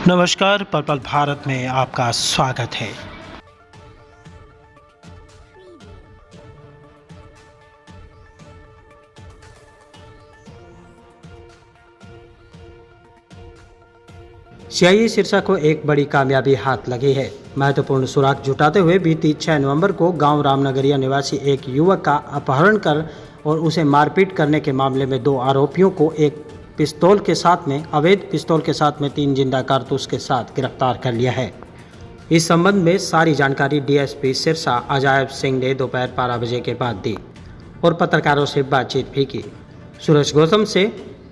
नमस्कार, पर्पल भारत में आपका स्वागत है। सीआईए सिरसा को एक बड़ी कामयाबी हाथ लगी है। महत्वपूर्ण सुराग जुटाते हुए बीती 6 नवंबर को गांव रामनगरिया निवासी एक युवक का अपहरण कर और उसे मारपीट करने के मामले में 2 आरोपियों को एक पिस्तौल के साथ में अवैध पिस्तौल के साथ में 3 जिंदा कारतूस के साथ गिरफ्तार कर लिया है। इस संबंध में सारी जानकारी डीएसपी सिरसा अजायब सिंह ने दोपहर 12 बजे के बाद दी और पत्रकारों से बातचीत भी की। सूरज गौतम से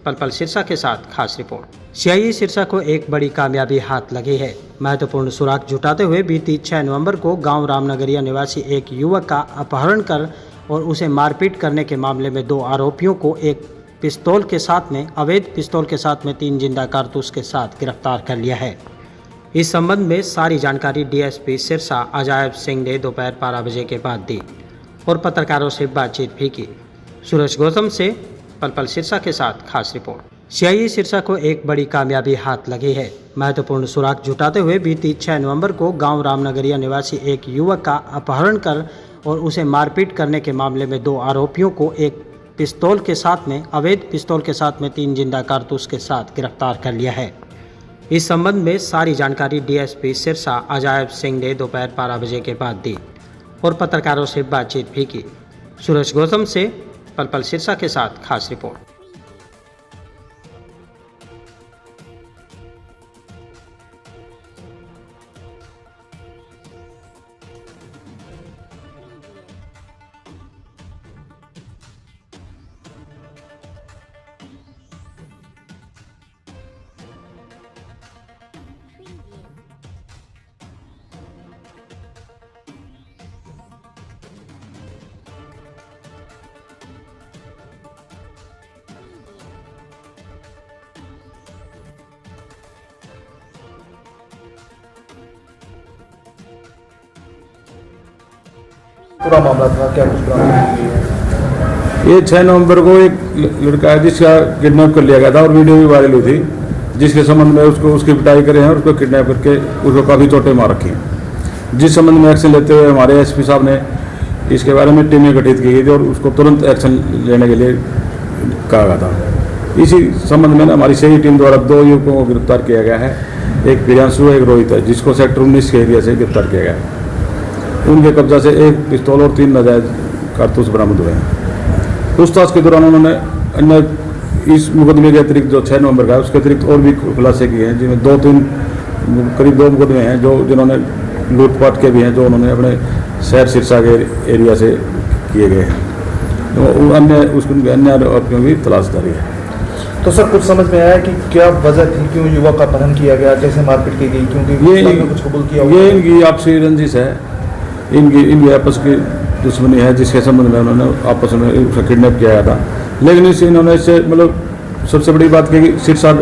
पलपल सिरसा के साथ खास रिपोर्ट। सीआईए सिरसा को एक बड़ी कामयाबी हाथ लगी है। महत्वपूर्ण सुराग जुटाते हुए बीती 6 नवंबर को गांव रामनगरिया निवासी एक युवक का अपहरण कर और उसे मारपीट करने के मामले में 2 आरोपियों को एक पिस्तौल के साथ में अवैध पिस्तौल के साथ में 3 जिंदा कारतूस के साथ गिरफ्तार कर लिया है। इस संबंध में सारी जानकारी डीएसपी सिरसा अजायब सिंह ने दोपहर 12 बजे के बाद दी और पत्रकारों से बातचीत भी की। सूरज गौतम से पलपल सिरसा के साथ खास रिपोर्ट। सीआईए सिरसा को एक बड़ी कामयाबी हाथ लगी है। महत्वपूर्ण सुराग जुटाते हुए बीती 6 नवंबर को गांव रामनगरिया निवासी एक युवक का अपहरण कर और उसे मारपीट करने के मामले में 2 आरोपियों को एक पिस्तौल के साथ में अवैध पिस्तौल के साथ में 3 जिंदा कारतूस के साथ गिरफ्तार कर लिया है। इस संबंध में सारी जानकारी डीएसपी सिरसा अजायब सिंह ने दोपहर 12 बजे के बाद दी और पत्रकारों से बातचीत भी की। सूरज गौतम से पलपल सिरसा के साथ खास रिपोर्ट। पूरा मामला था, क्या कुछ बरामद हुई है? ये 6 नवंबर को एक लड़का है जिसका किडनैप कर लिया गया था और वीडियो भी वायरल हुई थी, जिसके संबंध में उसकी पिटाई करे हैं और उसको किडनैप करके उसको काफ़ी चोटें मार रखी हैं। जिस संबंध में एक्शन लेते हुए हमारे एसपी साहब ने इसके बारे में टीमें गठित की गई थी और उसको तुरंत एक्शन लेने के लिए कहा गया था। इसी संबंध में हमारी सही टीम द्वारा 2 युवकों को गिरफ्तार किया गया है। एक प्रियांशु, एक रोहित है, जिसको सेक्टर 19 के एरिया से गिरफ्तार किया गया है। उनके कब्जा से 1 पिस्तौल और 3 नाजायज कारतूस बरामद हुए हैं। पूछताछ के दौरान उन्होंने अन्य इस मुकदमे के अतिरिक्त जो 6 नवंबर का है उसके अतिरिक्त और भी खुलासे किए हैं, जिनमें करीब 2 मुकदमे हैं जिन्होंने लूटपाट के भी हैं, जो उन्होंने अपने शहर सिरसा के एरिया से किए गए हैं। तो अन्य आरोपियों की तलाश जारी है। तो सर कुछ समझ में आया कि क्या वजह थी, क्यों युवक का अपहरण किया गया, कैसे मारपीट की गई? क्योंकि ये कुछ कबूल किया ये इनकी आपसी रंजिश है, इनकी आपस की दुश्मनी है, जिसके संबंध में उन्होंने आपस में उसका किडनैप किया गया था। लेकिन इन्होंने इससे सबसे बड़ी बात की कि सिरसा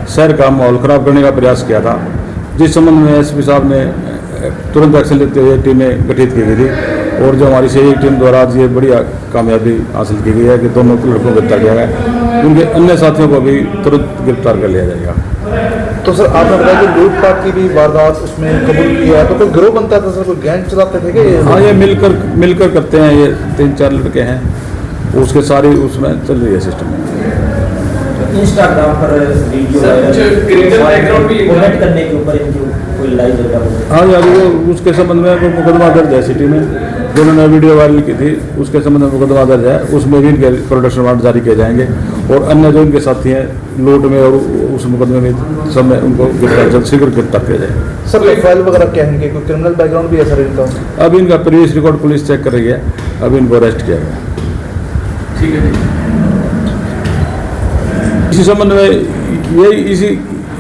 शहर का माहौल खराब करने का प्रयास किया था, जिस संबंध में एसपी साहब ने तुरंत एक्शन लेते हुए टीमें गठित की गई थी और जो हमारी सही टीम द्वारा आज ये बड़ी कामयाबी हासिल की गई है कि दोनों लड़कों को गिरफ्तार किया गया। उनके अन्य साथियों को भी तुरंत गिरफ्तार कर लिया जाएगा। तो सर आपने बताया कि लूटपाट की भी वारदात उसमें कबूल किया है, तो कोई गिरोह बनता था सर, कोई गैंग चलाते थे कि? हाँ, ये मिलकर करते हैं। ये 3-4 लड़के हैं, उसके सारी उसमें चल रही है सिस्टम में। इंस्टाग्राम पर वीडियो कमेंट करने के ऊपर कोई लड़ाई झगड़ा हो? हाँ यार, वो उसके संबंध में मुकदमा दर्ज है सिटी में, जो उन्होंने वीडियो वायरल की थी उसके संबंध में मुकदमा दर्ज है। उसमें भी इनके प्रोडक्शन वारंट जारी किए जाएंगे और अन्य जो इनके साथी हैं लूट में और उस मुकदमे में सब में उनको जल्द शीघ्र गिरफ्तार किया जाएगा। सर प्रोफाइल वगैरह क्या है इनके, कोई क्रिमिनल बैकग्राउंड भी है सर इनका? अब इनका प्रीवियस रिकॉर्ड पुलिस चेक कर रही है, अब इनको अरेस्ट किया गया। ठीक है। इसी संबंध में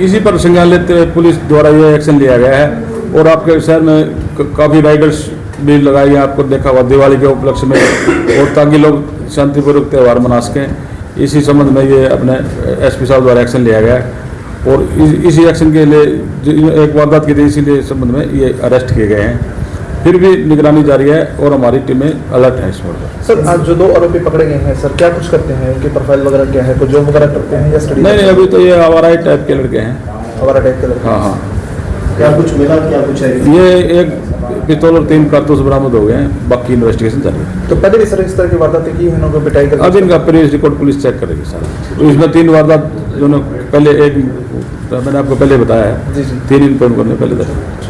इसी पर संज्ञान लेते हुए पुलिस द्वारा ये एक्शन लिया गया है और आपके शहर में काफ़ी राइडर्स भी लगाई है, आपको देखा हुआ दिवाली के उपलक्ष्य में, और ताकि लोग शांतिपूर्वक त्यौहार मना सकें। इसी संबंध में ये अपने एसपी साहब द्वारा एक्शन लिया गया है और इसी एक्शन के लिए जो एक वारदात की थी, इसीलिए संबंध में ये अरेस्ट किए गए हैं। फिर भी निगरानी जारी है और हमारी टीमें अलर्ट हैं इस पर। सर आज जो 2 आरोपी पकड़े गए हैं सर, क्या कुछ करते हैं, उनकी प्रोफाइल वगैरह क्या है, कोई जॉब वगैरह करते हैं या स्टडी? नहीं, अभी तो ये आवारा टाइप के लड़के हैं। आवारा टाइप के लड़के। हाँ हाँ, क्या कुछ मिला, क्या कुछ है? ये एक पिस्तौल और 3 कारतूस बरामद हो गए हैं, बाकी इन्वेस्टिगेशन चल रही है। तो पहले भी सर इस तरह की वारदातें की हैं, उनको पिटाई कर? अब इनका पुलिस रिकॉर्ड पुलिस चेक करेगी सारा। तो इसमें 3 वारदात जो पहले एक मैंने आपको पहले बताया है, जी जी। 3 इन पर पहले दर्ज।